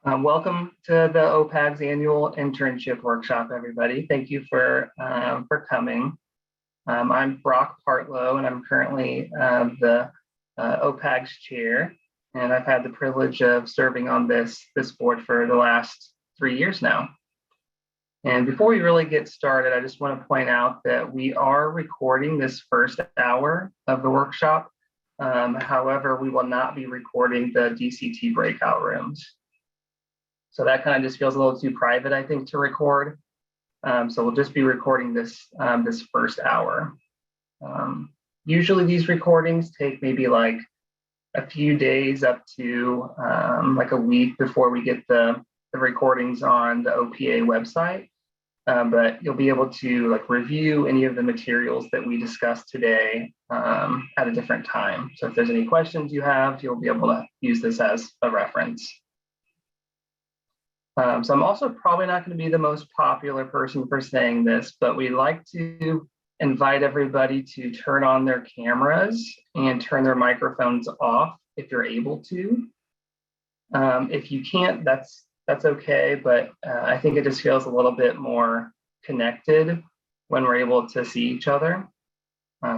Welcome to the OPAGS annual internship workshop, everybody. Thank you for coming. I'm Brock Partlow, and I'm currently the OPAGS chair, and I've had the privilege of serving on this board for the last 3 years now. And before we really get started, I just want to point out that we are recording this first hour of the workshop. However, we will not be recording the DCT breakout rooms. So that kind of just feels a little too private, I think, to record. So we'll just be recording this first hour. Usually these recordings take maybe like a few days up to like a week before we get the recordings on the OPA website. But you'll be able to like review any of the materials that we discussed today at a different time. So if there's any questions you have, you'll be able to use this as a reference. So I'm also probably not going to be the most popular person for saying this, but we like to invite everybody to turn on their cameras and turn their microphones off if you're able to. If you can't, that's okay, but I think it just feels a little bit more connected when we're able to see each other.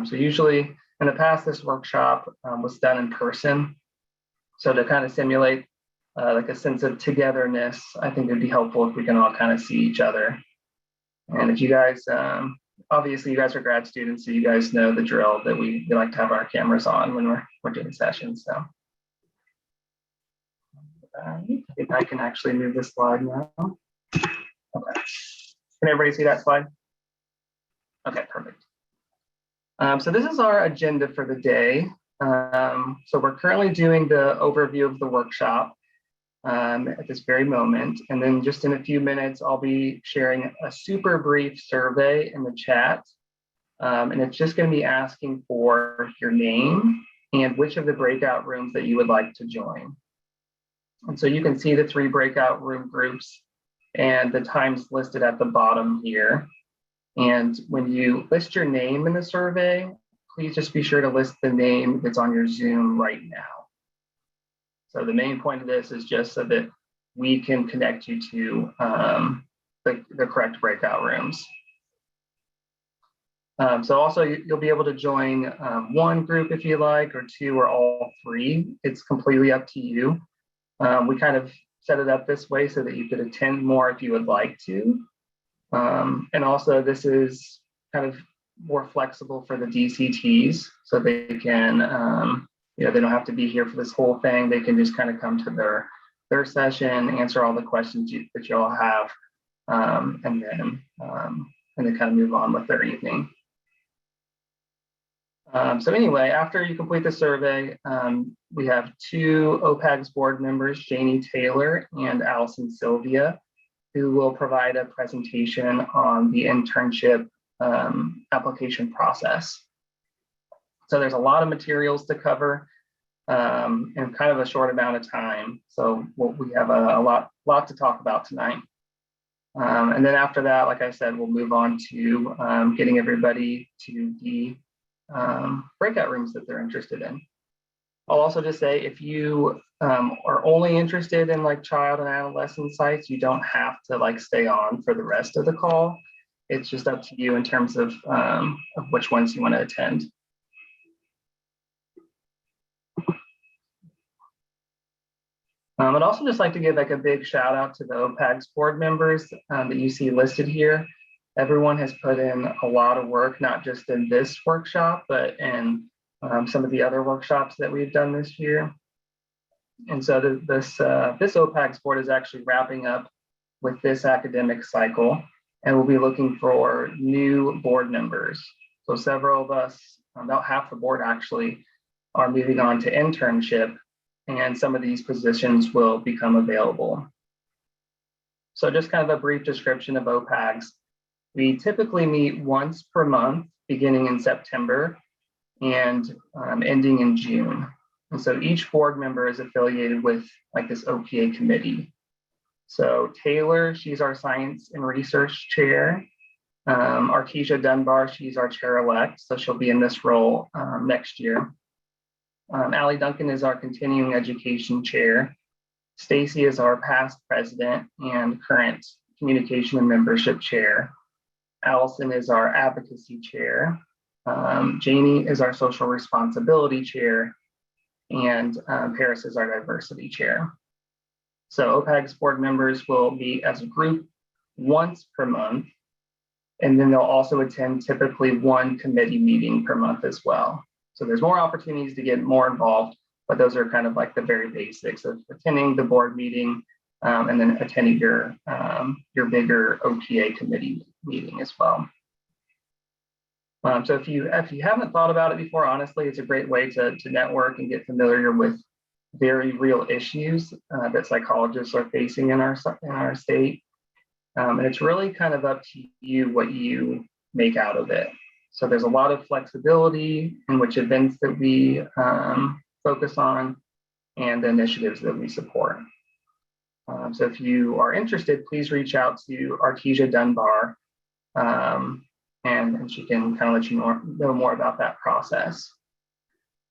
So usually in the past, this workshop was done in person. So to kind of simulate like a sense of togetherness, I think it'd be helpful if we can all kind of see each other. And if you guys, obviously you guys are grad students, so you guys know the drill that we like to have our cameras on when we're doing sessions. So I think I can actually move this slide now. Okay. Can everybody see that slide? Okay, perfect. So this is our agenda for the day. So we're currently doing the overview of the workshop at this very moment. And then just in a few minutes, I'll be sharing a super brief survey in the chat. And it's just going to be asking for your name and which of the breakout rooms that you would like to join. And so you can see the 3 breakout room groups and the times listed at the bottom here. And when you list your name in the survey, please just be sure to list the name that's on your Zoom right now. So the main point of this is just so that we can connect you to the correct breakout rooms. So also you'll be able to join 1 group if you like, or 2, or all 3. It's completely up to you. We kind of set it up this way so that you could attend more if you would like to. And also this is kind of more flexible for the DCTs, so they can they don't have to be here for this whole thing. They can just kind of come to their session, answer all the questions that you all have, and then kind of move on with their evening. So anyway, after you complete the survey, we have 2 OPAGS board members, Janie Taylor and Allison Sylvia, who will provide a presentation on the internship application process. So there's a lot of materials to cover in kind of a short amount of time. So we have a lot to talk about tonight. And then after that, like I said, we'll move on to getting everybody to the breakout rooms that they're interested in. I'll also just say, if you are only interested in like child and adolescent sites, you don't have to like stay on for the rest of the call. It's just up to you in terms of which ones you want to attend. I'd also just like to give like a big shout out to the OPAGS board members that you see listed here. Everyone has put in a lot of work, not just in this workshop, but in some of the other workshops that we've done this year. And so this OPAGS board is actually wrapping up with this academic cycle, and we'll be looking for new board members. So several of us, about half the board actually, are moving on to internship, and some of these positions will become available. So just kind of a brief description of OPAGS. We typically meet once per month, beginning in September and ending in June. And so each board member is affiliated with like this OPA committee. So Taylor, she's our science and research chair. Artesia Dunbar, she's our chair-elect, so she'll be in this role next year. Allie Duncan is our continuing education chair. Stacy is our past president and current communication and membership chair. Allison is our advocacy chair. Janie is our social responsibility chair, and Paris is our diversity chair. So OPAGS board members will meet as a group once per month, and then they'll also attend typically one committee meeting per month as well. So there's more opportunities to get more involved, but those are kind of like the very basics of attending the board meeting and then attending your bigger OPA committee meeting as well. So if you haven't thought about it before, honestly, it's a great way to network and get familiar with very real issues that psychologists are facing in our state. And it's really kind of up to you what you make out of it. So there's a lot of flexibility in which events that we focus on and the initiatives that we support. So if you are interested, please reach out to Artesia Dunbar and she can kind of let you know more about that process.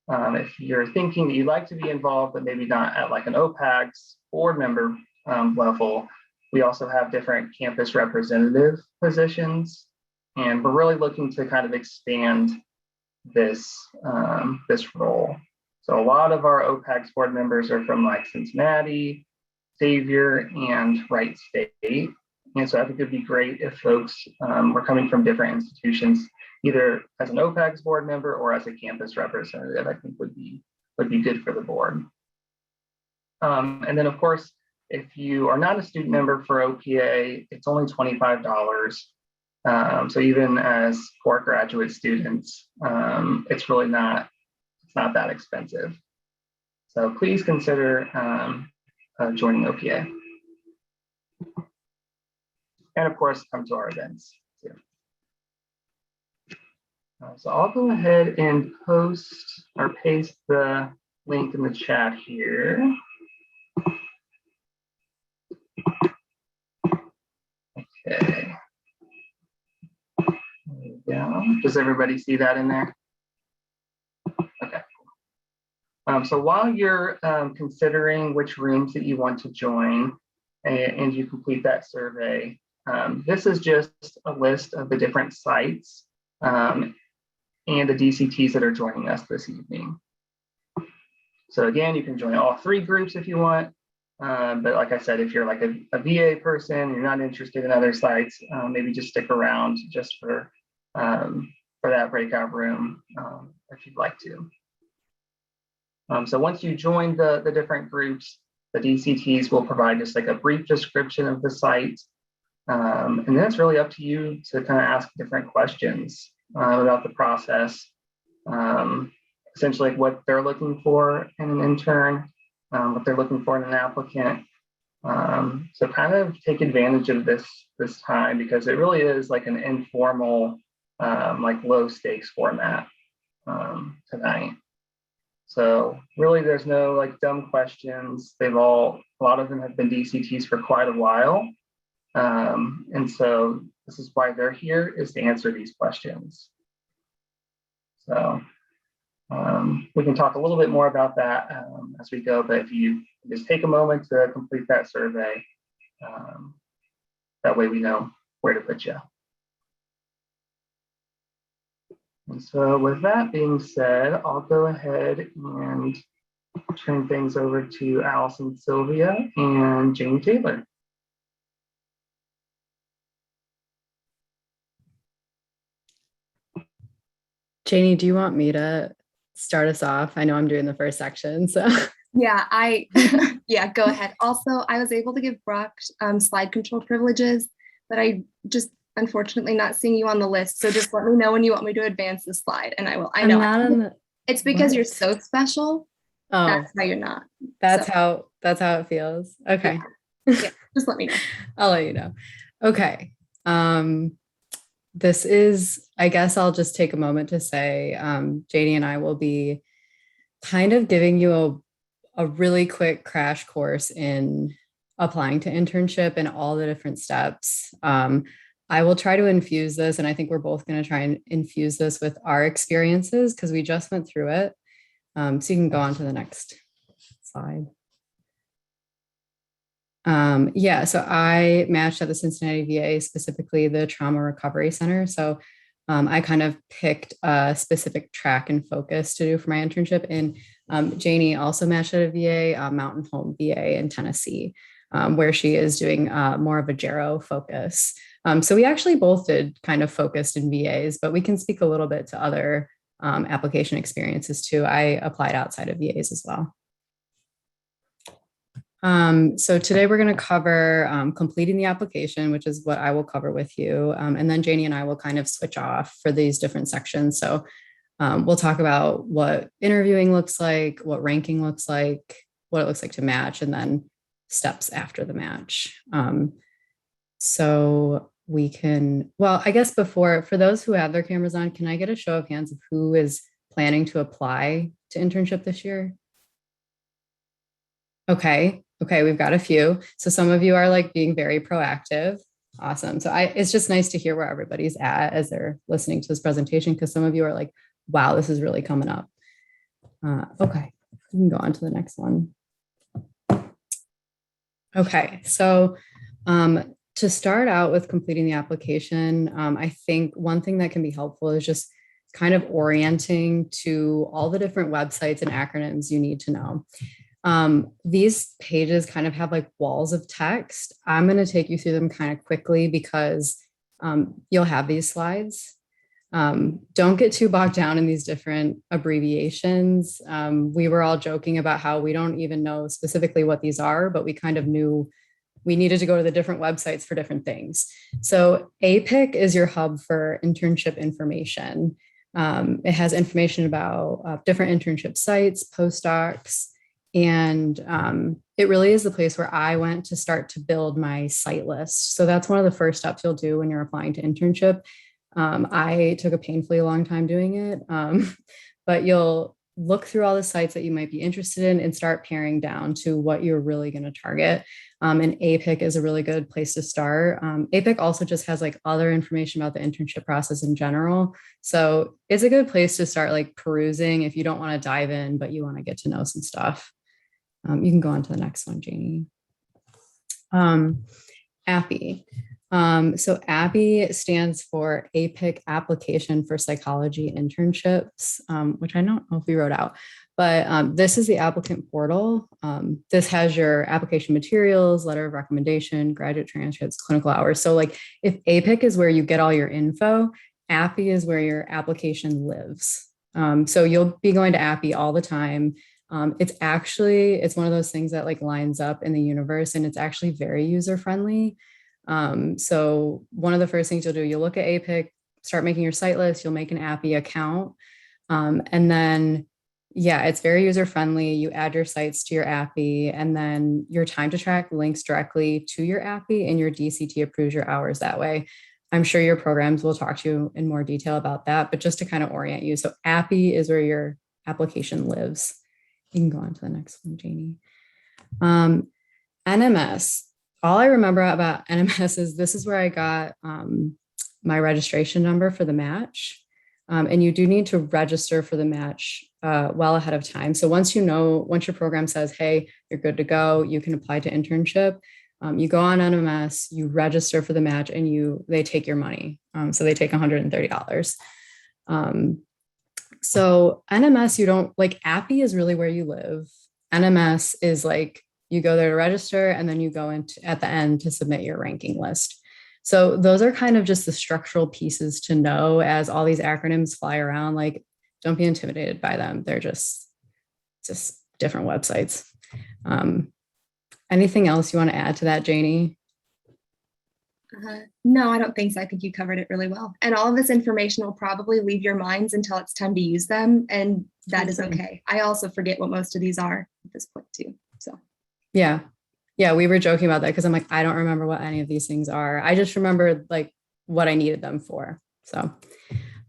If you're thinking that you'd like to be involved, but maybe not at like an OPAGS board member level, we also have different campus representative positions. And we're really looking to kind of expand this role. So a lot of our OPAGS board members are from like Cincinnati, Xavier, and Wright State. And so I think it'd be great if folks were coming from different institutions, either as an OPAGS board member or as a campus representative. I think would be good for the board. And then of course, if you are not a student member for OPA, it's only $25. So even as for graduate students, it's really not that expensive. So please consider joining OPA. And of course, come to our events too. So I'll go ahead and post or paste the link in the chat here. Okay. There we go. Does everybody see that in there? Okay. So while you're considering which rooms that you want to join and you complete that survey, this is just a list of the different sites and the DCTs that are joining us this evening. So again, you can join all three groups if you want. But like I said, if you're like a VA person, you're not interested in other sites, maybe just stick around just for that breakout room if you'd like to. So once you join the different groups, the DCTs will provide just like a brief description of the site. And then it's really up to you to kind of ask different questions about the process, essentially like what they're looking for in an intern, what they're looking for in an applicant. So kind of take advantage of this time because it really is like an informal, like low stakes format tonight. So really there's no like dumb questions. A lot of them have been DCTs for quite a while. And so this is why they're here, is to answer these questions. So we can talk a little bit more about that as we go, but if you just take a moment to complete that survey, that way we know where to put you. And so with that being said, I'll go ahead and turn things over to Allison Sylvia and Jane Taylor. Janie, do you want me to start us off? I know I'm doing the first section, so. Yeah, yeah, go ahead. Also, I was able to give Brock slide control privileges, but I just unfortunately not seeing you on the list. So just let me know when you want me to advance the slide and I will. I know it's because you're so special. Oh, that's why you're not. That's how it feels. Okay. Yeah, just let me know. I'll let you know. Okay. This is, I guess I'll just take a moment to say, Janie and I will be kind of giving you a really quick crash course in applying to internship and all the different steps. I will try to infuse this, and I think we're both going to try and infuse this with our experiences because we just went through it. So you can go on to the next slide. Yeah, so I matched at the Cincinnati VA, specifically the Trauma Recovery Center. So I kind of picked a specific track and focus to do for my internship. And Janie also matched at a VA, Mountain Home VA in Tennessee, where she is doing more of a Gero focus. So we actually both did kind of focused in VAs, but we can speak a little bit to other application experiences too. I applied outside of VAs as well. So today we're going to cover completing the application, which is what I will cover with you. And then Janie and I will kind of switch off for these different sections. So we'll talk about what interviewing looks like, what ranking looks like, what it looks like to match, and then steps after the match. So we can, well, I guess before, for those who have their cameras on, can I get a show of hands of who is planning to apply to internship this year? Okay, we've got a few. So some of you are like being very proactive. Awesome. So it's just nice to hear where everybody's at as they're listening to this presentation, because some of you are like, wow, this is really coming up. Okay, we can go on to the next one. Okay, so to start out with completing the application, I think one thing that can be helpful is just kind of orienting to all the different websites and acronyms you need to know. These pages kind of have like walls of text. I'm going to take you through them kind of quickly because you'll have these slides. Don't get too bogged down in these different abbreviations. We were all joking about how we don't even know specifically what these are, but we kind of knew we needed to go to the different websites for different things. So APIC is your hub for internship information. It has information about different internship sites, postdocs, and it really is the place where I went to start to build my site list. So that's one of the first steps you'll do when you're applying to internship. I took a painfully long time doing it, but you'll look through all the sites that you might be interested in and start paring down to what you're really going to target. And APIC is a really good place to start. APIC also just has like other information about the internship process in general. So it's a good place to start like perusing if you don't want to dive in, but you want to get to know some stuff. You can go on to the next one, Janie. APPY. So APPY stands for APIC Application for Psychology Internships, which I don't know if we wrote out, but this is the applicant portal. This has your application materials, letter of recommendation, graduate transcripts, clinical hours. So like if APIC is where you get all your info, APPY is where your application lives. So you'll be going to APPY all the time. It's one of those things that like lines up in the universe, and it's actually very user-friendly. So one of the first things you'll do, you'll look at APIC, start making your site list, you'll make an APPY account. And then, yeah, it's very user-friendly. You add your sites to your APPY, and then your time to track links directly to your APPY, and your DCT approves your hours that way. I'm sure your programs will talk to you in more detail about that, but just to kind of orient you. So APPY is where your application lives. You can go on to the next one, Janie. NMS. All I remember about NMS is this is where I got my registration number for the match. And you do need to register for the match well ahead of time. So once your program says, hey, you're good to go, you can apply to internship, you go on NMS, you register for the match, and they take your money. So they take $130. So NMS, you don't like, APPY is really where you live. NMS is like, you go there to register, and then you go into at the end to submit your ranking list. So those are kind of just the structural pieces to know as all these acronyms fly around. Like, don't be intimidated by them. They're just different websites. Anything else you want to add to that, Janie? No, I don't think so. I think you covered it really well. And all of this information will probably leave your minds until it's time to use them. And that is okay. I also forget what most of these are at this point too. So yeah, we were joking about that because I'm like, I don't remember what any of these things are. I just remembered like what I needed them for. So,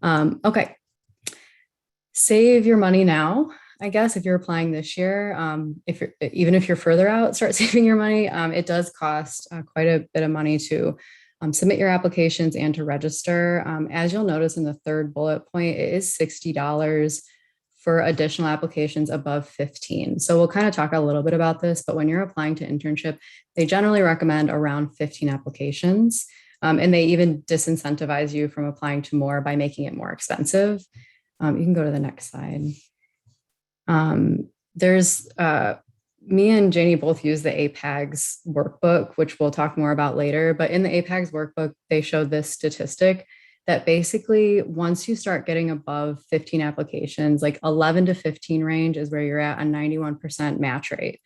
okay. Save your money now. I guess if you're applying this year, even if you're further out, start saving your money. It does cost quite a bit of money to submit your applications and to register. As you'll notice in the third bullet point, it is $60 for additional applications above 15. So we'll kind of talk a little bit about this, but when you're applying to internship, they generally recommend around 15 applications. And they even disincentivize you from applying to more by making it more expensive. You can go to the next slide. There's me and Janie both use the OPAGS workbook, which we'll talk more about later. But in the OPAGS workbook, they show this statistic that basically once you start getting above 15 applications, like 11 to 15 range is where you're at a 91% match rate.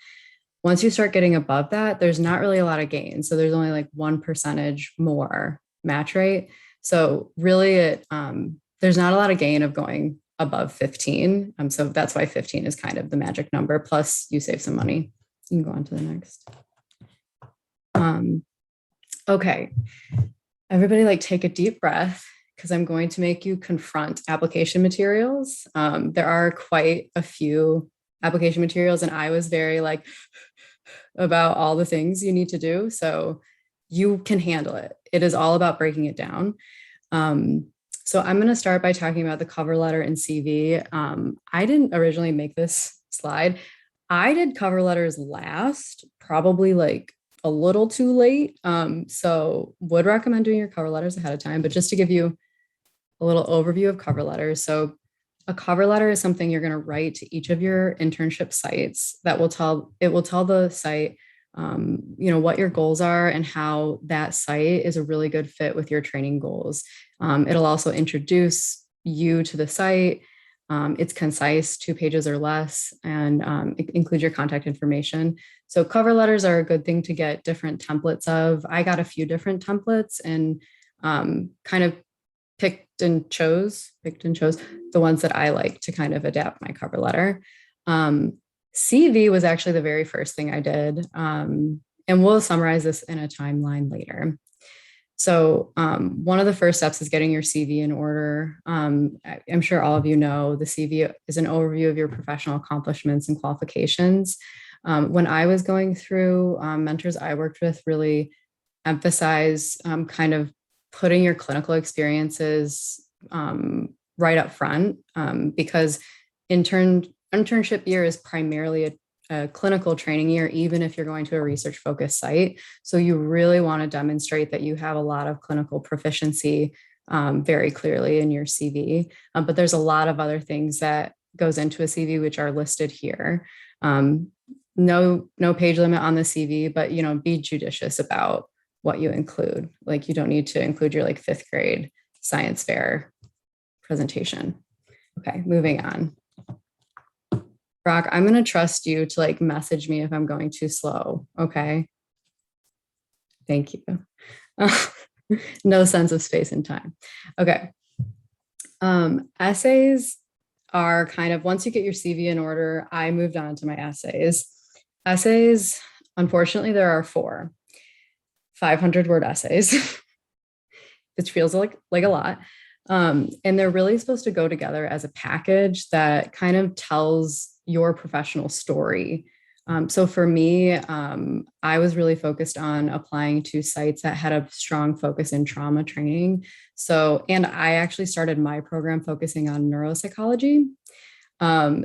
Once you start getting above that, there's not really a lot of gain. So there's only like 1% more match rate. So really there's not a lot of gain of going above 15. So that's why 15 is kind of the magic number. Plus you save some money. You can go on to the next. Okay. Everybody like take a deep breath because I'm going to make you confront application materials. There are quite a few application materials and I was very like about all the things you need to do. So you can handle it. It is all about breaking it down. So I'm going to start by talking about the cover letter and CV. I didn't originally make this slide. I did cover letters last, probably like a little too late. So would recommend doing your cover letters ahead of time, but just to give you a little overview of cover letters. So a cover letter is something you're going to write to each of your internship sites that will tell the site, what your goals are and how that site is a really good fit with your training goals. It'll also introduce you to the site. It's concise, 2 pages or less, and it includes your contact information. So cover letters are a good thing to get different templates of. I got a few different templates and kind of picked and chose the ones that I like to kind of adapt my cover letter. CV was actually the very first thing I did. And we'll summarize this in a timeline later. So one of the first steps is getting your CV in order. I'm sure all of you know the CV is an overview of your professional accomplishments and qualifications. When I was going through, mentors I worked with really emphasize kind of putting your clinical experiences right up front because internship year is primarily a clinical training year, even if you're going to a research focused site. So you really want to demonstrate that you have a lot of clinical proficiency very clearly in your CV. But there's a lot of other things that goes into a CV, which are listed here. No page limit on the CV, but, be judicious about what you include. Like you don't need to include your like 5th grade science fair presentation. Okay, moving on. Brock, I'm going to trust you to like message me if I'm going too slow. Okay. Thank you. No sense of space and time. Okay. Essays are kind of, once you get your CV in order, I moved on to my essays. Essays, unfortunately, there are 4 500-word essays, which feels like a lot. And they're really supposed to go together as a package that kind of tells your professional story. So for me, I was really focused on applying to sites that had a strong focus in trauma training. And I actually started my program focusing on neuropsychology.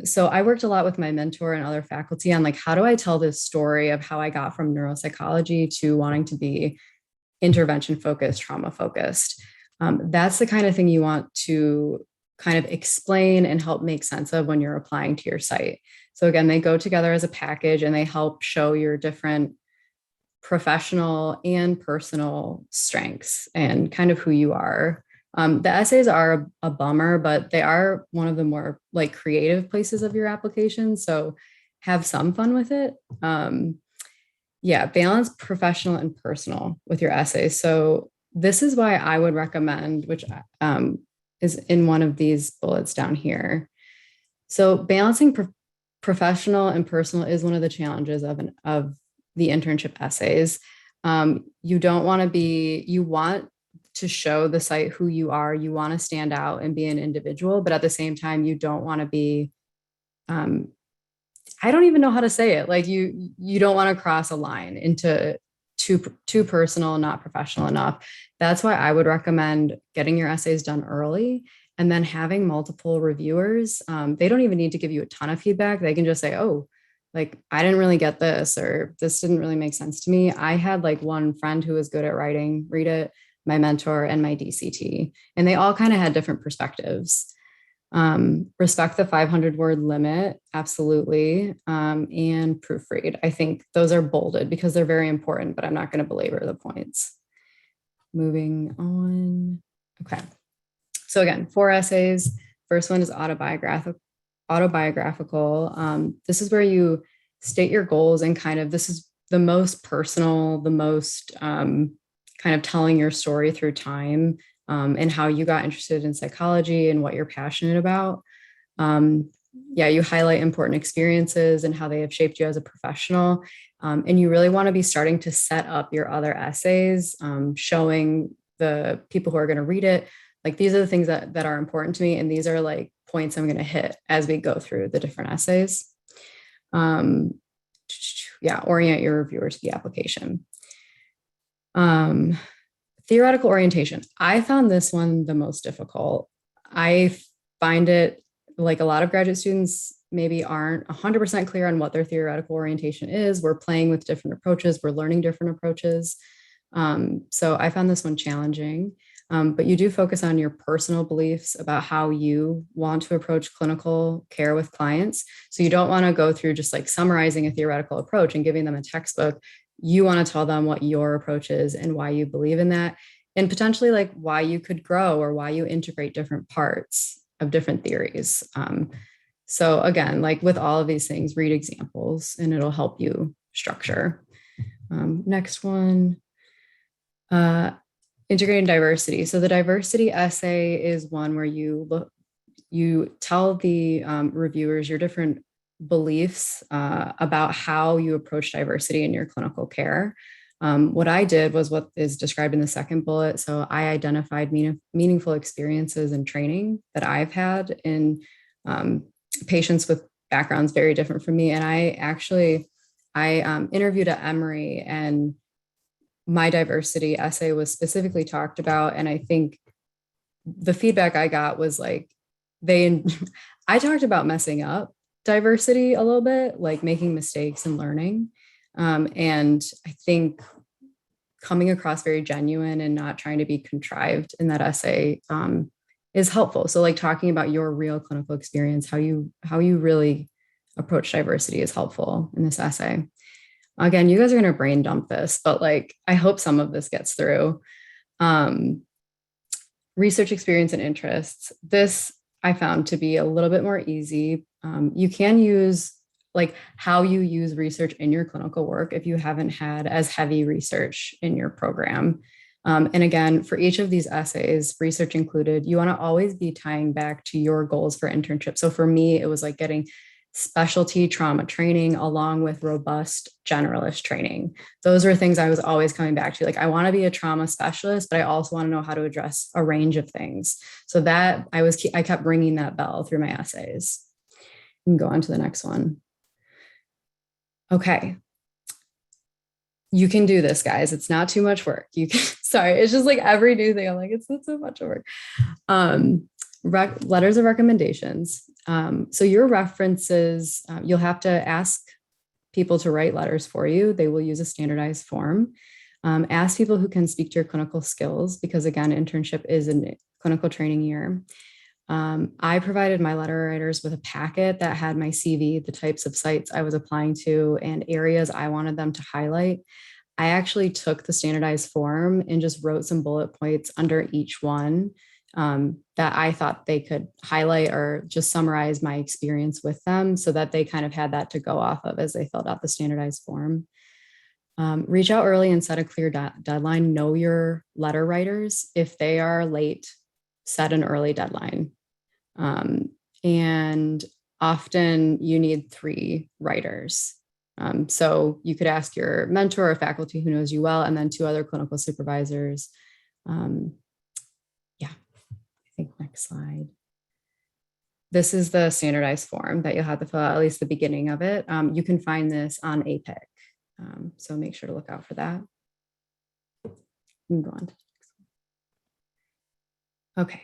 So I worked a lot with my mentor and other faculty on like, how do I tell this story of how I got from neuropsychology to wanting to be intervention focused, trauma focused. That's the kind of thing you want to kind of explain and help make sense of when you're applying to your site. So again, they go together as a package and they help show your different professional and personal strengths and kind of who you are. The essays are a bummer, but they are one of the more like creative places of your application. So have some fun with it. Balance professional and personal with your essays. So this is why I would recommend, which is in one of these bullets down here. So balancing professional and personal is one of the challenges of the internship essays. You want to show the site who you are. You want to stand out and be an individual, but at the same time, you don't want to be, I don't even know how to say it. Like you don't want to cross a line into too personal, not professional enough. That's why I would recommend getting your essays done early And then having multiple reviewers, they don't even need to give you a ton of feedback. They can just say, oh, like, I didn't really get this, or this didn't really make sense to me. I had like one friend who was good at writing, read it, my mentor, and my DCT, and they all kind of had different perspectives. Respect the 500 word limit, absolutely. And proofread. I think those are bolded because they're very important, but I'm not going to belabor the points. Moving on. Okay. So again, 4 essays. First one is autobiographical. This is where you state your goals, and kind of, this is the most personal, the most kind of telling your story through time, and how you got interested in psychology and what you're passionate about. Yeah, you highlight important experiences and how they have shaped you as a professional. And you really want to be starting to set up your other essays, showing the people who are going to read it, like, these are the things that are important to me, and these are like points I'm going to hit as we go through the different essays. Yeah, orient your reviewer to the application. Theoretical orientation. I found this one the most difficult. I find it like a lot of graduate students maybe aren't 100% clear on what their theoretical orientation is. We're playing with different approaches. We're learning different approaches. So I found this one challenging. But you do focus on your personal beliefs about how you want to approach clinical care with clients. So you don't want to go through just like summarizing a theoretical approach and giving them a textbook. You want to tell them what your approach is and why you believe in that, and potentially like why you could grow or why you integrate different parts of different theories. So again, like with all of these things, read examples and it'll help you structure. Next one. Integrating diversity. So the diversity essay is one where you tell the reviewers your different beliefs about how you approach diversity in your clinical care. What I did was what is described in the second bullet. So I identified meaningful experiences and training that I've had in patients with backgrounds very different from me. And I interviewed at Emory, and my diversity essay was specifically talked about. And I think the feedback I got was like, I talked about messing up diversity a little bit, like making mistakes and learning. And I think coming across very genuine and not trying to be contrived in that essay is helpful. So like talking about your real clinical experience, how you really approach diversity is helpful in this essay. Again, you guys are going to brain dump this, but like, I hope some of this gets through. Research experience and interests. This I found to be a little bit more easy. You can use like how you use research in your clinical work if you haven't had as heavy research in your program. And again, for each of these essays, research included, you want to always be tying back to your goals for internship. So for me, it was like getting specialty trauma training along with robust generalist training. Those were things I was always coming back to. Like, I want to be a trauma specialist, but I also want to know how to address a range of things. So that I kept ringing that bell through my essays. You can go on to the next one. Okay. You can do this, guys. It's not too much work. Sorry, it's just like every new thing. I'm like, it's not so much work. Letters of recommendations. So your references, you'll have to ask people to write letters for you. They will use a standardized form. Ask people who can speak to your clinical skills, because again, internship is a clinical training year. I provided my letter writers with a packet that had my CV, the types of sites I was applying to, and areas I wanted them to highlight. I actually took the standardized form and just wrote some bullet points under each one that I thought they could highlight or just summarize my experience with them, so that they kind of had that to go off of as they filled out the standardized form. Reach out early and set a clear deadline. Know your letter writers. If they are late, set an early deadline. And often you need 3 writers. So you could ask your mentor or faculty who knows you well, and then 2 other clinical supervisors. I think next slide. This is the standardized form that you'll have to fill out, at least the beginning of it. You can find this on APIC. So make sure to look out for that. You can go on. Okay.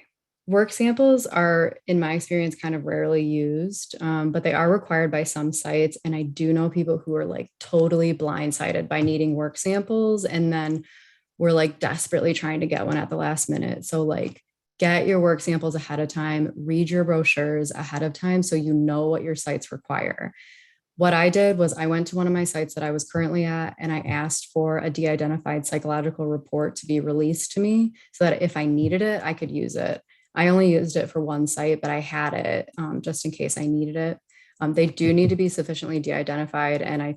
Work samples are, in my experience, kind of rarely used, but they are required by some sites. And I do know people who are like totally blindsided by needing work samples and then we're like desperately trying to get one at the last minute. So like get your work samples ahead of time, read your brochures ahead of time so you know what your sites require. What I did was I went to one of my sites that I was currently at and I asked for a de-identified psychological report to be released to me so that if I needed it, I could use it. I only used it for one site, but I had it just in case I needed it. They do need to be sufficiently de-identified and I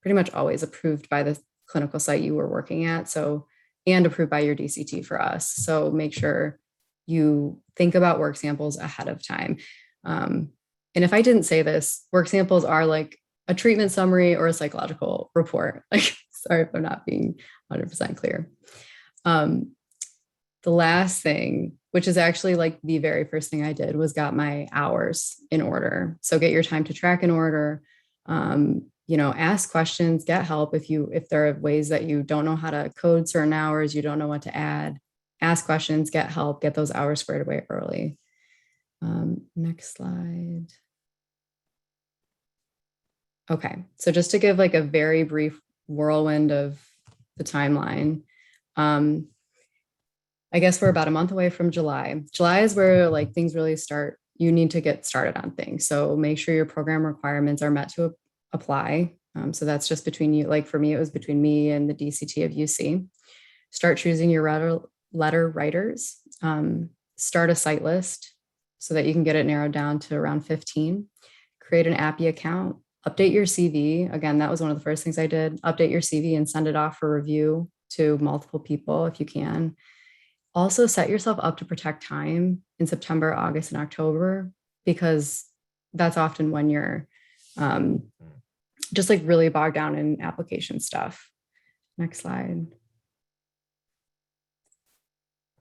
pretty much always approved by the clinical site you were working at. So, and approved by your DCT for us. So make sure you think about work samples ahead of time. And if I didn't say this, work samples are like a treatment summary or a psychological report. Like, sorry if I'm not being 100% clear. The last thing, which is actually like the very first thing I did, was got my hours in order. So get your time to track in order. Ask questions, get help if there are ways that you don't know how to code certain hours, you don't know what to add. Ask questions, get help, get those hours squared away early. Next slide. Okay, so just to give like a very brief whirlwind of the timeline, I guess we're about a month away from July. July is where like things really start. You need to get started on things. So make sure your program requirements are met to apply. So that's just between you. Like for me, it was between me and the DCT of UC. Start choosing your letter writers. Start a site list so that you can get it narrowed down to around 15. Create an API account. Update your CV. Again, that was one of the first things I did. Update your CV and send it off for review to multiple people if you can. Also set yourself up to protect time in September, August, and October, because that's often when you're just like really bogged down in application stuff. Next slide.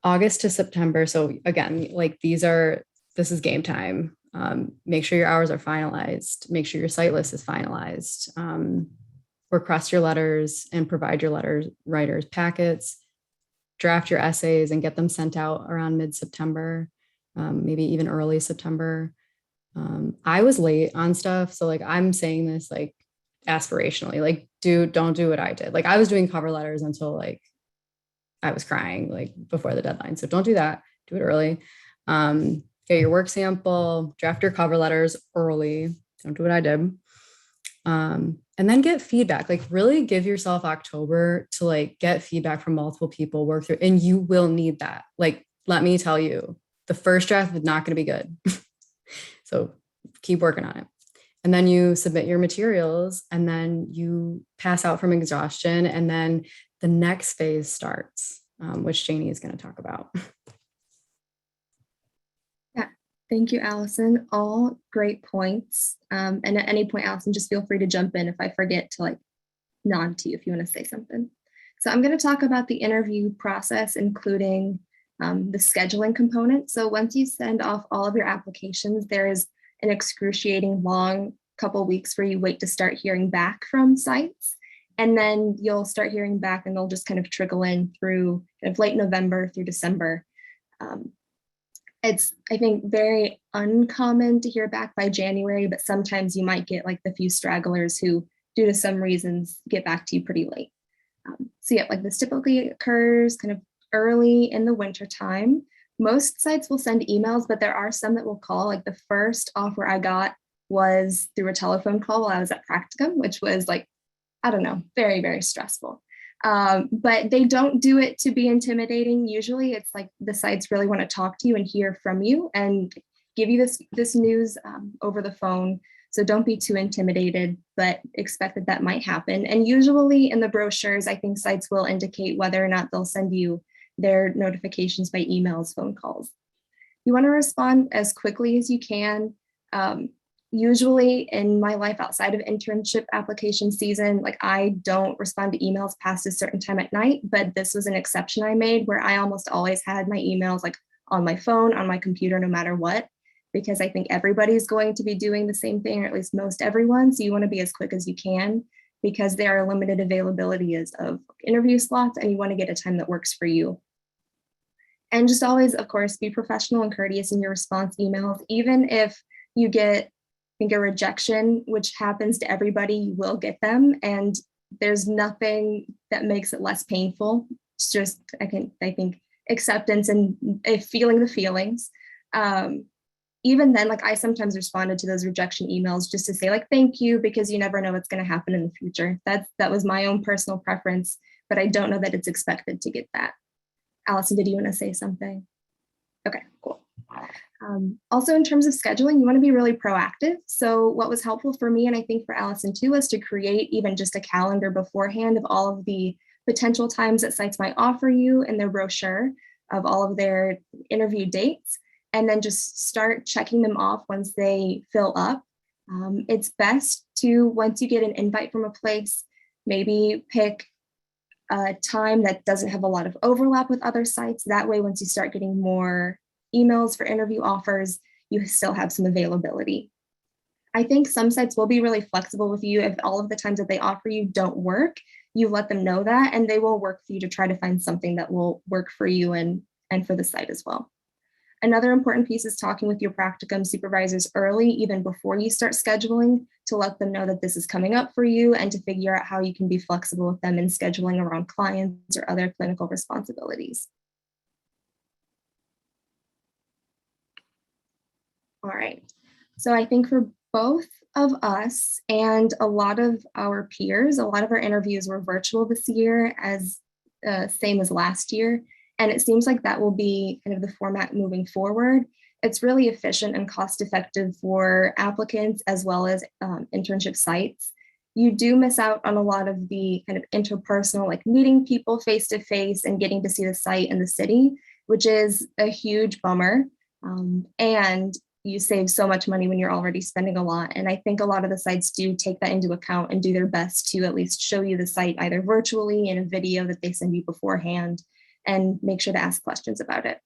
August to September. So again, like this is game time. Make sure your hours are finalized. Make sure your site list is finalized. Request your letters and provide your letters writers packets. Draft your essays and get them sent out around mid-September, maybe even early September. I was late on stuff. So like, I'm saying this like aspirationally, like don't do what I did. Like I was doing cover letters until like I was crying like before the deadline. So don't do that, do it early. Get your work sample, draft your cover letters early. Don't do what I did. And then get feedback, like really give yourself October to like get feedback from multiple people, work through, and you will need that. Like, let me tell you, the first draft is not going to be good. So keep working on it. And then you submit your materials and then you pass out from exhaustion. And then the next phase starts, which Janie is going to talk about. Thank you, Allison. All great points. And at any point, Allison, just feel free to jump in if I forget to like nod to you if you want to say something. So I'm going to talk about the interview process, including the scheduling component. So once you send off all of your applications, there is an excruciating long couple weeks where you wait to start hearing back from sites. And then you'll start hearing back and they'll just kind of trickle in through kind of late November through December. It's, I think, very uncommon to hear back by January, but sometimes you might get like the few stragglers who, due to some reasons, get back to you pretty late. So yeah, like this typically occurs kind of early in the winter time. Most sites will send emails, but there are some that will call. Like the first offer I got was through a telephone call while I was at practicum, which was like, I don't know, very, very stressful. But they don't do it to be intimidating. Usually it's like the sites really want to talk to you and hear from you and give you this news over the phone. So don't be too intimidated, but expect that might happen. And usually in the brochures, I think sites will indicate whether or not they'll send you their notifications by emails, phone calls. You want to respond as quickly as you can. Usually in my life outside of internship application season, like I don't respond to emails past a certain time at night, but this was an exception I made where I almost always had my emails like on my phone, on my computer, no matter what, because I think everybody's going to be doing the same thing, or at least most everyone. So you want to be as quick as you can because there are limited availabilities of interview slots and you want to get a time that works for you. And just always, of course, be professional and courteous in your response emails. Even if you get, I think, a rejection, which happens to everybody, you will get them. And there's nothing that makes it less painful. It's just, I think acceptance and feeling the feelings. Even then, like, I sometimes responded to those rejection emails just to say, like, thank you, because you never know what's going to happen in the future. That was my own personal preference, but I don't know that it's expected to get that. Allison, did you want to say something? Okay, cool. Also, in terms of scheduling, you want to be really proactive. So what was helpful for me, and I think for Allison too, was to create even just a calendar beforehand of all of the potential times that sites might offer you in their brochure, of all of their interview dates, and then just start checking them off once they fill up. It's best to, once you get an invite from a place, maybe pick a time that doesn't have a lot of overlap with other sites. That way, once you start getting more emails for interview offers, you still have some availability. I think some sites will be really flexible with you. If all of the times that they offer you don't work, you let them know that, and they will work for you to try to find something that will work for you and for the site as well. Another important piece is talking with your practicum supervisors early, even before you start scheduling, to let them know that this is coming up for you and to figure out how you can be flexible with them in scheduling around clients or other clinical responsibilities. All right, so I think for both of us and a lot of our peers, a lot of our interviews were virtual this year, as same as last year. And it seems like that will be kind of the format moving forward. It's really efficient and cost effective for applicants as well as internship sites. You do miss out on a lot of the kind of interpersonal, like meeting people face to face and getting to see the site and the city, which is a huge bummer. And you save so much money when you're already spending a lot. And I think a lot of the sites do take that into account and do their best to at least show you the site either virtually in a video that they send you beforehand, and make sure to ask questions about it.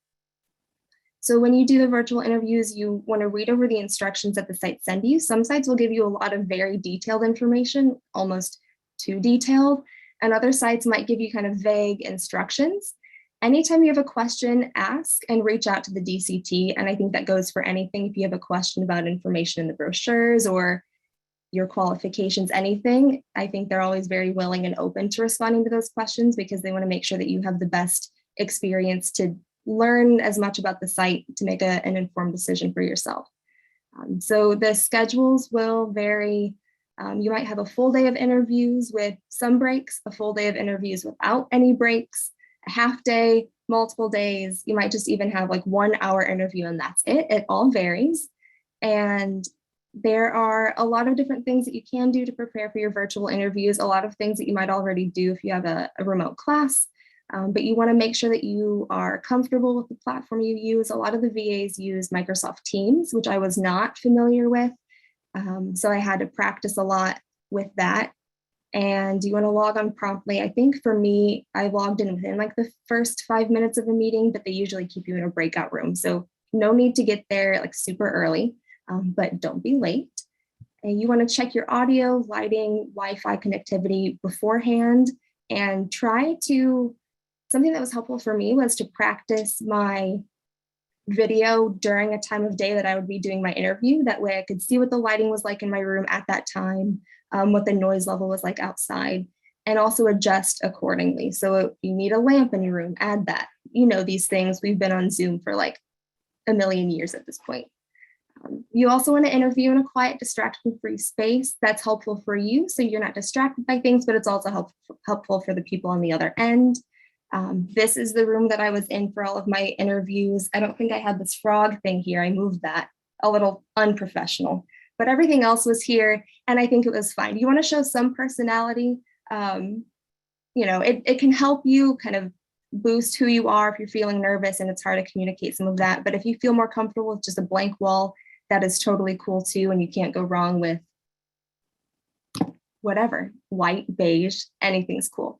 So when you do the virtual interviews, you want to read over the instructions that the site send you. Some sites will give you a lot of very detailed information, almost too detailed, and other sites might give you kind of vague instructions. Anytime you have a question, ask and reach out to the DCT. And I think that goes for anything. If you have a question about information in the brochures or your qualifications, anything, I think they're always very willing and open to responding to those questions, because they want to make sure that you have the best experience to learn as much about the site to make an informed decision for yourself. So the schedules will vary. You might have a full day of interviews with some breaks, a full day of interviews without any breaks, a half day, multiple days. You might just even have like 1 hour interview and that's it. It all varies. And there are a lot of different things that you can do to prepare for your virtual interviews, a lot of things that you might already do if you have a remote class, but you want to make sure that you are comfortable with the platform you use. A lot of the VAs use Microsoft Teams, which I was not familiar with. So I had to practice a lot with that. And you want to log on promptly. I think for me, I logged in within like the first 5 minutes of a meeting, but they usually keep you in a breakout room. So no need to get there like super early. But don't be late. And you want to check your audio, lighting, Wi-Fi connectivity beforehand, and something that was helpful for me was to practice my video during a time of day that I would be doing my interview. That way I could see what the lighting was like in my room at that time, what the noise level was like outside, and also adjust accordingly. So if you need a lamp in your room, add that. You know, these things, we've been on Zoom for like a million years at this point. You also want to interview in a quiet, distraction-free space. That's helpful for you, so you're not distracted by things, but it's also helpful for the people on the other end. This is the room that I was in for all of my interviews. I don't think I had this frog thing here. I moved that, a little unprofessional, but everything else was here, and I think it was fine. You want to show some personality. You know, it can help you kind of boost who you are if you're feeling nervous and it's hard to communicate some of that. But if you feel more comfortable with just a blank wall, that is totally cool too. And you can't go wrong with whatever, white, beige, anything's cool.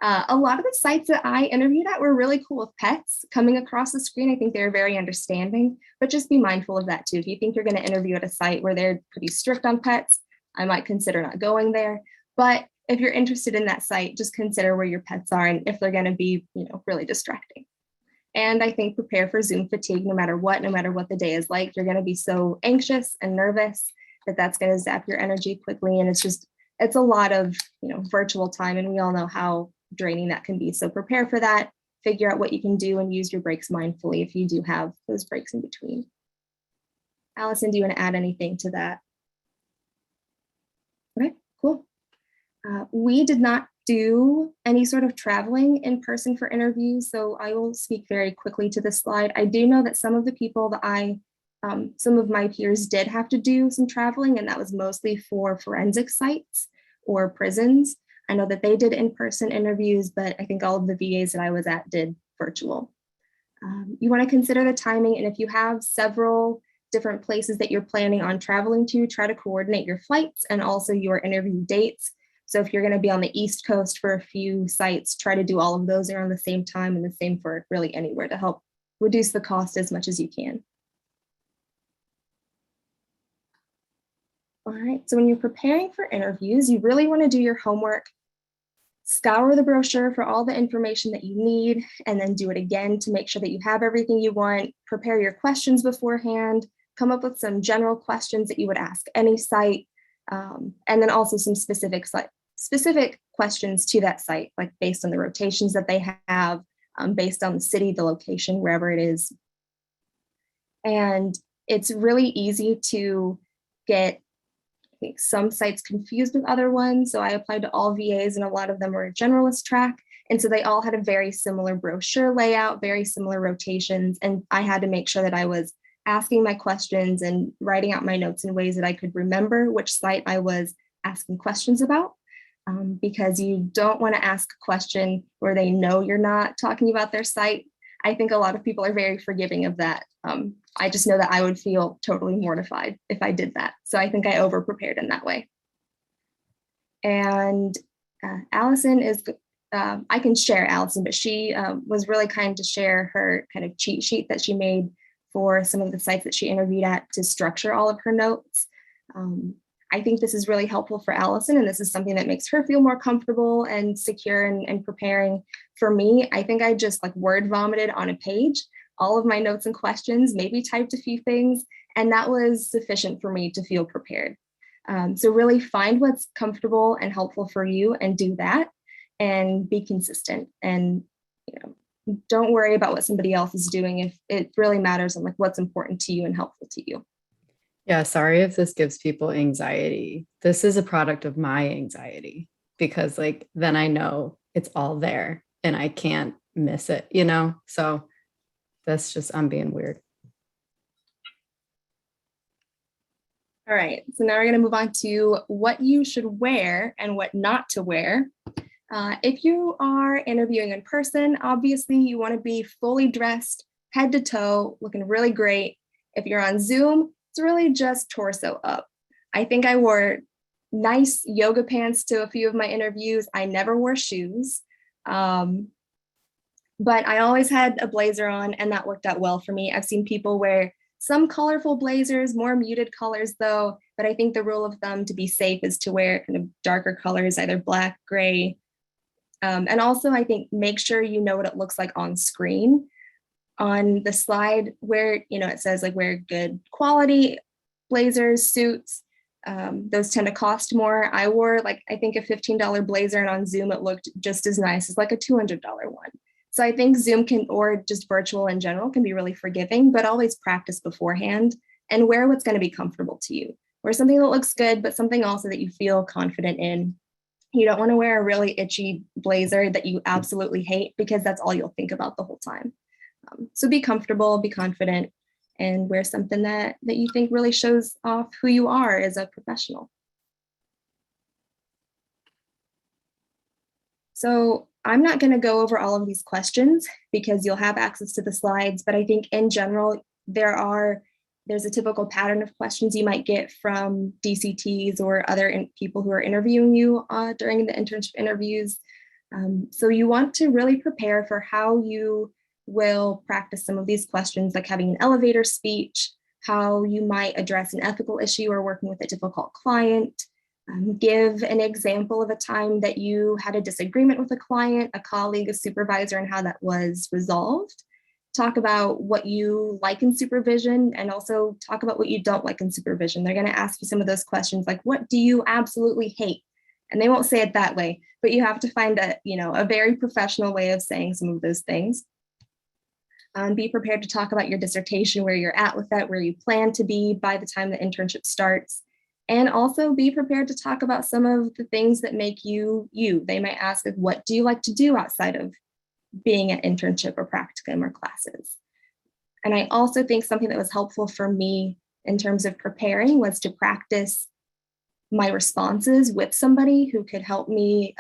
A lot of the sites that I interviewed at were really cool with pets coming across the screen. I think they're very understanding, but just be mindful of that too. If you think you're going to interview at a site where they're pretty strict on pets, I might consider not going there. But if you're interested in that site, just consider where your pets are and if they're going to be, you know, really distracting. And I think prepare for Zoom fatigue no matter what the day is like. You're going to be so anxious and nervous that that's going to zap your energy quickly. And it's a lot of, virtual time. And we all know how draining that can be. So prepare for that, figure out what you can do, and use your breaks mindfully if you do have those breaks in between. Allison, do you want to add anything to that? Okay, cool. We did not do any sort of traveling in person for interviews, so I will speak very quickly to this slide. I do know that some of the people that some of my peers did have to do some traveling, and that was mostly for forensic sites or prisons. I know that they did in-person interviews, but I think all of the VAs that I was at did virtual. You want to consider the timing, and if you have several different places that you're planning on traveling to, try to coordinate your flights and also your interview dates. So if you're going to be on the East Coast for a few sites, try to do all of those around the same time, and the same for really anywhere to help reduce the cost as much as you can. All right, so when you're preparing for interviews, you really want to do your homework, scour the brochure for all the information that you need, and then do it again to make sure that you have everything you want. Prepare your questions beforehand, come up with some general questions that you would ask any site, and then also some specific questions to that site, like based on the rotations that they have, based on the city, the location, wherever it is. And it's really easy to get some sites confused with other ones. So I applied to all VAs, and a lot of them were a generalist track. And so they all had a very similar brochure layout, very similar rotations. And I had to make sure that I was asking my questions and writing out my notes in ways that I could remember which site I was asking questions about, because you don't want to ask a question where they know you're not talking about their site. I think a lot of people are very forgiving of that. I just know that I would feel totally mortified if I did that. So I think I over prepared in that way. And Allison is, I can share Allison, but she was really kind to share her kind of cheat sheet that she made for some of the sites that she interviewed at to structure all of her notes. I think this is really helpful for Allison, and this is something that makes her feel more comfortable and secure and preparing. For me, I think I just like word vomited on a page all of my notes and questions, maybe typed a few things, and that was sufficient for me to feel prepared. So really find what's comfortable and helpful for you and do that, and be consistent. And don't worry about what somebody else is doing if it really matters on like what's important to you and helpful to you. Yeah, sorry if this gives people anxiety. This is a product of my anxiety, because like then I know it's all there and I can't miss it, So that's just, I'm being weird. All right, so now we're going to move on to what you should wear and what not to wear. If you are interviewing in person, obviously you want to be fully dressed, head to toe, looking really great. If you're on Zoom, it's really just torso up. I think I wore nice yoga pants to a few of my interviews. I never wore shoes, but I always had a blazer on, and that worked out well for me. I've seen people wear some colorful blazers, more muted colors though, but I think the rule of thumb to be safe is to wear kind of darker colors, either black, gray. And also I think make sure you know what it looks like on screen. On the slide where, it says like wear good quality blazers, suits, those tend to cost more. I wore like, I think a $15 blazer, and on Zoom, it looked just as nice as like a $200 one. So I think Zoom or just virtual in general can be really forgiving, but always practice beforehand and wear what's going to be comfortable to you. Wear something that looks good, but something also that you feel confident in. You don't want to wear a really itchy blazer that you absolutely hate, because that's all you'll think about the whole time. So be comfortable, be confident, and wear something that you think really shows off who you are as a professional. So I'm not going to go over all of these questions because you'll have access to the slides, but I think in general, there's a typical pattern of questions you might get from DCTs or other people who are interviewing you during the internship interviews. So you want to really prepare for how you will practice some of these questions, like having an elevator speech, how you might address an ethical issue or working with a difficult client. Give an example of a time that you had a disagreement with a client, a colleague, a supervisor, and how that was resolved. talk about what you like in supervision and also talk about what you don't like in supervision. They're going to ask you some of those questions like, what do you absolutely hate? And they won't say it that way, but you have to find a very professional way of saying some of those things. Be prepared to talk about your dissertation, where you're at with that, where you plan to be by the time the internship starts. And also be prepared to talk about some of the things that make you you. They might ask, what do you like to do outside of being an internship or practicum or classes? And I also think something that was helpful for me in terms of preparing was to practice my responses with somebody who could help me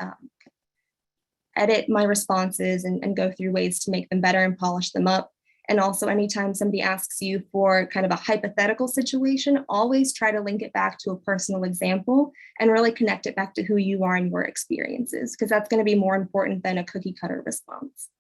edit my responses and go through ways to make them better and polish them up. And also, anytime somebody asks you for kind of a hypothetical situation, always try to link it back to a personal example and really connect it back to who you are and your experiences, because that's going to be more important than a cookie cutter response.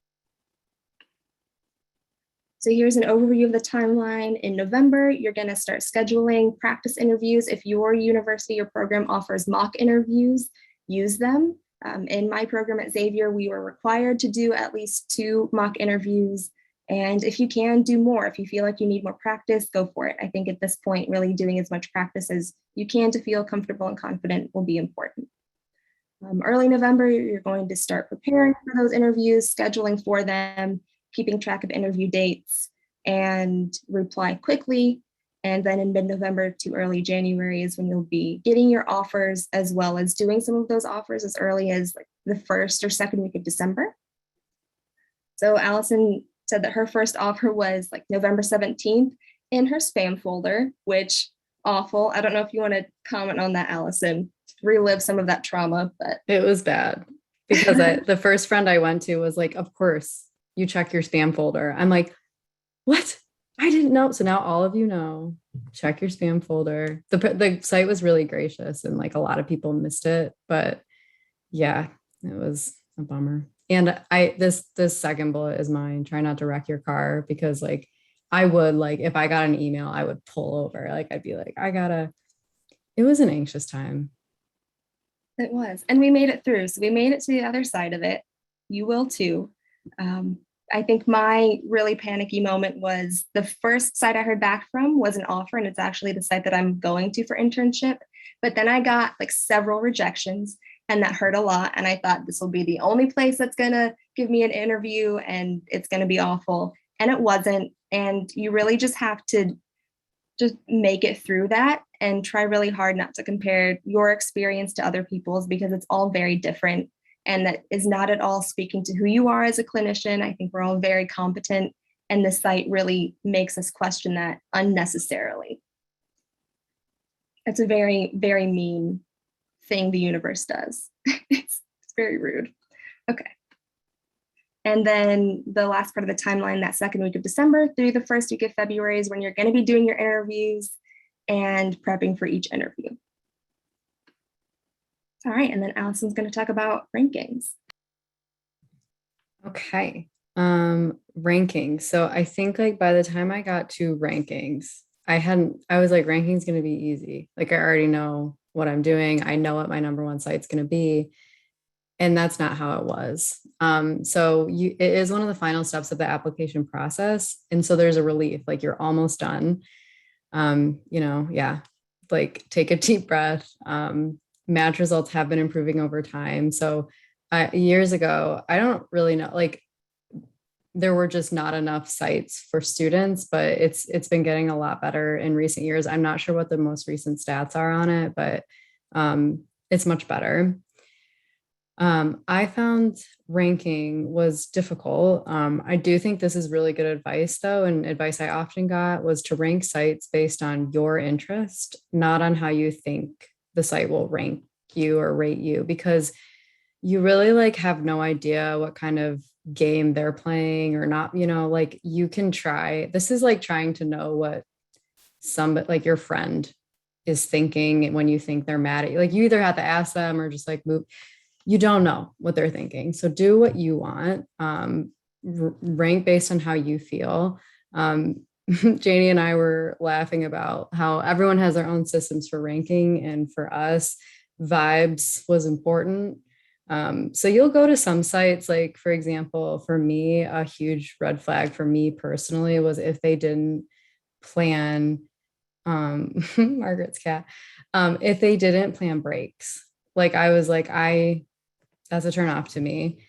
So here's an overview of the timeline. In November, you're going to start scheduling practice interviews. If your university or program offers mock interviews, use them. In my program at Xavier, we were required to do at least 2 mock interviews. And if you can, do more. If you feel like you need more practice, go for it. I think at this point, really doing as much practice as you can to feel comfortable and confident will be important. Early November, you're going to start preparing for those interviews, scheduling for them, keeping track of interview dates, and reply quickly. And then in mid-November to early January is when you'll be getting your offers, as well as doing some of those offers as early as like the first or second week of December. So Allison said that her first offer was like November 17th in her spam folder, which awful. I don't know if you want to comment on that, Allison, relive some of that trauma, but It was bad because the first friend I went to was like, of course you check your spam folder. I'm like, what? I didn't know. So now all of you know, check your spam folder. The site was really gracious and like a lot of people missed it, but yeah, it was a bummer. And this second bullet is mine. Try not to wreck your car, because like I would, like if I got an email, I would pull over. Like I'd be like, it was an anxious time. it was. And we made it through. So we made it to the other side of it. You will too. I think my really panicky moment was the first site I heard back from was an offer, and it's actually the site that I'm going to for internship. But then I got like several rejections, and that hurt a lot. And I thought this will be the only place that's going to give me an interview and it's going to be awful. And it wasn't. And you really just have to just make it through that and try really hard not to compare your experience to other people's, because it's all very different. And that is not at all speaking to who you are as a clinician. I think we're all very competent, and the site really makes us question that unnecessarily. It's a very, very mean thing the universe does. It's very rude. Okay. And then the last part of the timeline, that second week of December through the first week of February, is when you're going to be doing your interviews and prepping for each interview. All right, and then Allison's going to talk about rankings. Okay. Rankings. So I think like by the time I got to rankings, I was like, ranking's going to be easy. Like I already know what I'm doing. I know what my number 1 site's going to be. And that's not how it was. So it is one of the final steps of the application process. And so there's a relief, like you're almost done. Like take a deep breath. Match results have been improving over time. So years ago, I don't really know, like there were just not enough sites for students, but it's been getting a lot better in recent years. I'm not sure what the most recent stats are on it, but it's much better. I found ranking was difficult. I do think this is really good advice though. And advice I often got was to rank sites based on your interest, not on how you think the site will rank you or rate you, because you really like have no idea what kind of game they're playing or not, like you can try. This is like trying to know what somebody like your friend is thinking when you think they're mad at you. Like you either have to ask them or just like move. You don't know what they're thinking. So do what you want. Rank based on how you feel. Janie and I were laughing about how everyone has their own systems for ranking. And for us, vibes was important. So you'll go to some sites, like, for example, for me, a huge red flag for me personally was if they didn't plan, Margaret's cat, if they didn't plan breaks. Like, I was like, that's a turn off to me.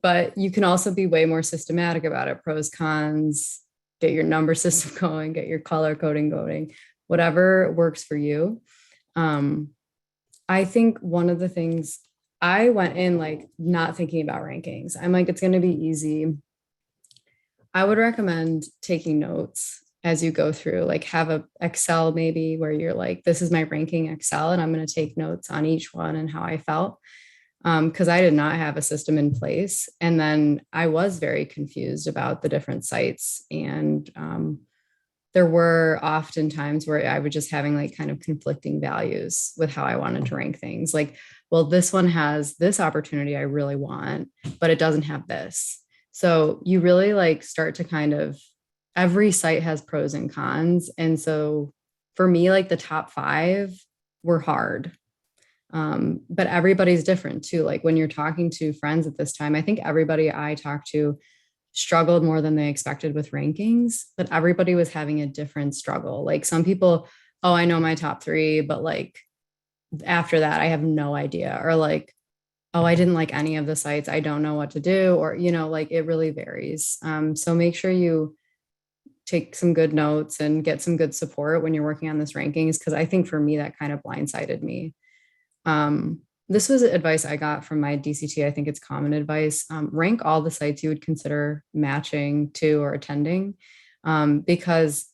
But you can also be way more systematic about it. Pros, cons, get your number system going, get your color coding going, whatever works for you. I think one of the things, I went in like not thinking about rankings. I'm like, it's going to be easy. I would recommend taking notes as you go through, like have a Excel maybe where you're like, this is my ranking Excel, and I'm going to take notes on each one and how I felt. Because I did not have a system in place. And then I was very confused about the different sites. And there were often times where I was just having like kind of conflicting values with how I wanted to rank things. Like, well, this one has this opportunity I really want, but it doesn't have this. So you really like start to kind of, every site has pros and cons. And so for me, like the top 5 were hard. But everybody's different too. Like when you're talking to friends at this time, I think everybody I talked to struggled more than they expected with rankings, but everybody was having a different struggle. Like some people, oh, I know my top 3, but like after that, I have no idea. Or like, oh, I didn't like any of the sites. I don't know what to do. Or, like it really varies. So make sure you take some good notes and get some good support when you're working on this rankings. Cause I think for me, that kind of blindsided me. This was advice I got from my DCT. I think it's common advice. Rank all the sites you would consider matching to or attending, because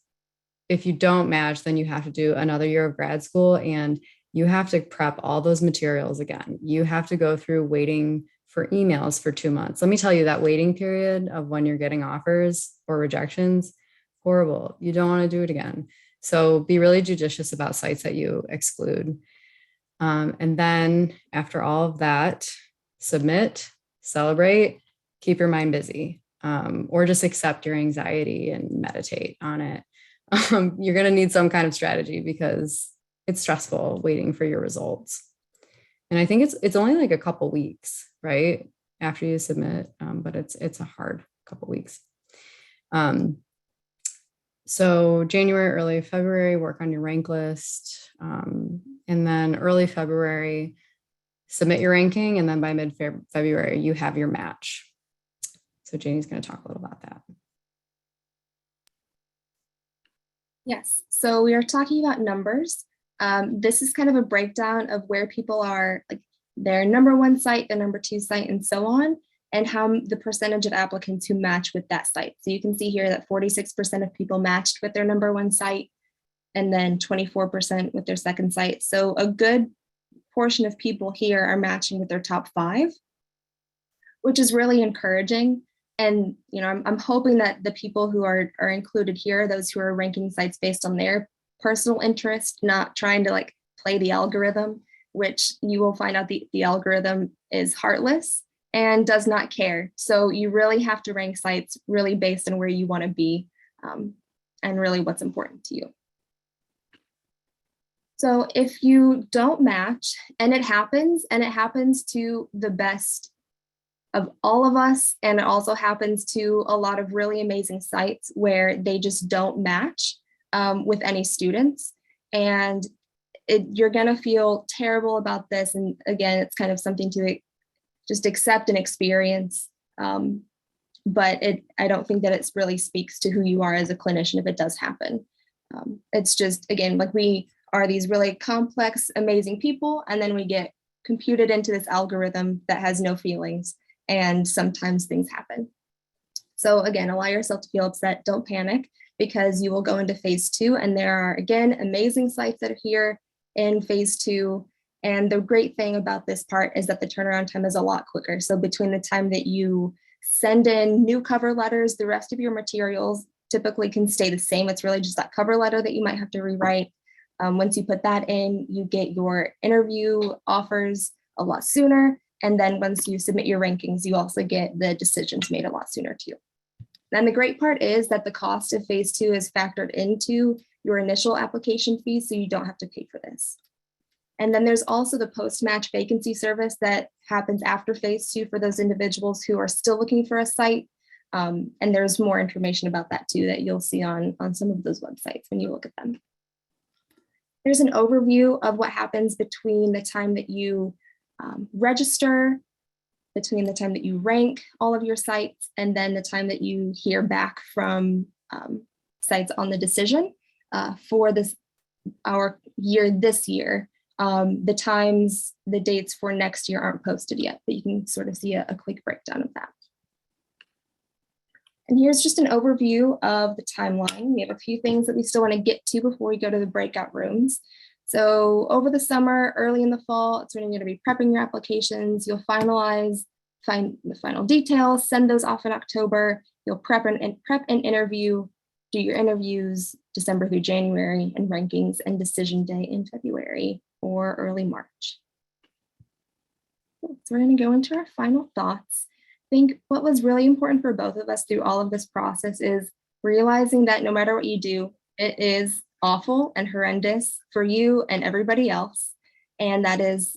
if you don't match, then you have to do another year of grad school and you have to prep all those materials again. You have to go through waiting for emails for 2 months. Let me tell you, that waiting period of when you're getting offers or rejections, horrible. You don't want to do it again. So be really judicious about sites that you exclude. And then after all of that, submit, celebrate, keep your mind busy, or just accept your anxiety and meditate on it. You're going to need some kind of strategy because it's stressful waiting for your results. And I think it's only like a couple weeks, right, after you submit, but it's a hard couple weeks. So January, early February, work on your rank list. And then early February, submit your ranking. And then by mid-February, you have your match. So Janie's going to talk a little about that. Yes, so we are talking about numbers. This is kind of a breakdown of where people are, like their number 1 site, their number 2 site, and so on, and how the percentage of applicants who match with that site. So you can see here that 46% of people matched with their number 1 site, and then 24% with their second site. So a good portion of people here are matching with their top 5, which is really encouraging. And I'm hoping that the people who are included here, those who are ranking sites based on their personal interest, not trying to like play the algorithm, which you will find out the algorithm is heartless and does not care. So you really have to rank sites really based on where you want to be, and really what's important to you. So if you don't match, and it happens to the best of all of us, and it also happens to a lot of really amazing sites where they just don't match with any students, and you're gonna feel terrible about this. And again, it's kind of something to just accept and experience. But I don't think that it really speaks to who you are as a clinician if it does happen. It's just, again, like we are these really complex, amazing people, and then we get computed into this algorithm that has no feelings, and sometimes things happen. So again, allow yourself to feel upset. Don't panic, because you will go into phase 2, and there are, again, amazing sites that are here in phase 2. And the great thing about this part is that the turnaround time is a lot quicker. So between the time that you send in new cover letters, the rest of your materials typically can stay the same. It's really just that cover letter that you might have to rewrite. Once you put that in, you get your interview offers a lot sooner. And then once you submit your rankings, you also get the decisions made a lot sooner too. And the great part is that the cost of phase 2 is factored into your initial application fee, so you don't have to pay for this. And then there's also the post-match vacancy service that happens after phase 2 for those individuals who are still looking for a site. And there's more information about that too that you'll see on some of those websites when you look at them. There's an overview of what happens between the time that you register, between the time that you rank all of your sites, and then the time that you hear back from sites on the decision for our year this year. The dates for next year aren't posted yet, but you can sort of see a quick breakdown of that. And here's just an overview of the timeline. We have a few things that we still want to get to before we go to the breakout rooms. So over the summer, early in the fall, it's when you're going to be prepping your applications. You'll find the final details, send those off in October. You'll prep and interview, do your interviews December through January, and rankings and decision day in February or early March. So we're going to go into our final thoughts. I think what was really important for both of us through all of this process is realizing that no matter what you do, it is awful and horrendous for you and everybody else. And that is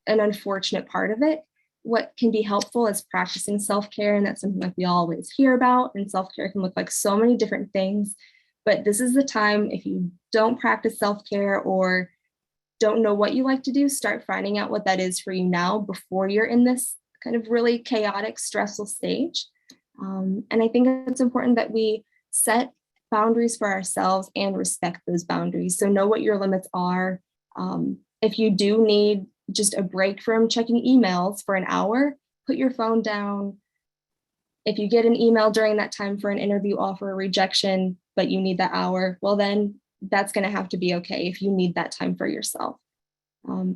an unfortunate part of it. What can be helpful is practicing self-care, and that's something that we always hear about. And self-care can look like so many different things. But this is the time, if you don't practice self-care or don't know what you like to do, start finding out what that is for you now before you're in this kind of really chaotic, stressful stage. And I think it's important that we set boundaries for ourselves and respect those boundaries. So know what your limits are. If you do need just a break from checking emails for an hour, put your phone down. If you get an email during that time for an interview offer or rejection, but you need that hour, well, then that's going to have to be okay if you need that time for yourself.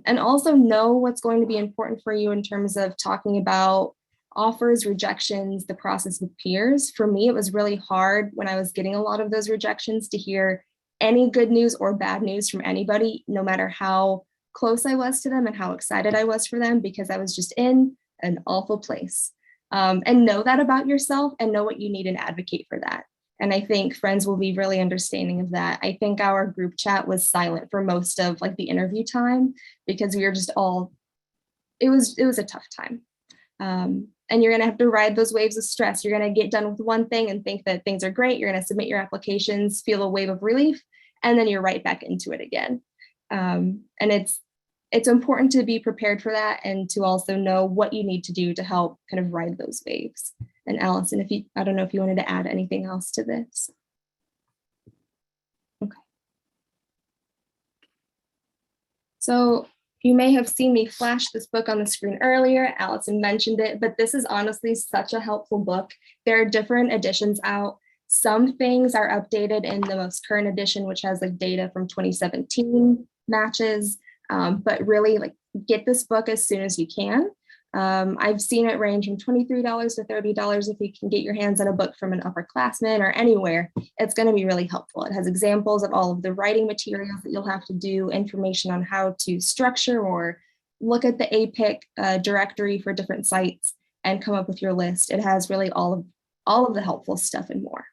And also know what's going to be important for you in terms of talking about offers, rejections, the process with peers. For me, it was really hard when I was getting a lot of those rejections to hear any good news or bad news from anybody, no matter how close I was to them and how excited I was for them, because I was just in an awful place. And know that about yourself and know what you need and advocate for that. And I think friends will be really understanding of that. I think our group chat was silent for most of like the interview time because we were just all, it was a tough time. And you're gonna have to ride those waves of stress. You're gonna get done with one thing and think that things are great. You're gonna submit your applications, feel a wave of relief, and then you're right back into it again. And it's important to be prepared for that and to also know what you need to do to help kind of ride those waves. And Allison, I don't know if you wanted to add anything else to this. Okay. So you may have seen me flash this book on the screen earlier. Allison mentioned it, but this is honestly such a helpful book. There are different editions out. Some things are updated in the most current edition, which has like data from 2017 matches, but really like get this book as soon as you can. I've seen it range from $23 to $30 if you can get your hands on a book from an upperclassman or anywhere. It's going to be really helpful. It has examples of all of the writing materials that you'll have to do, information on how to structure or look at the APIC directory for different sites and come up with your list. It has really all of the helpful stuff and more.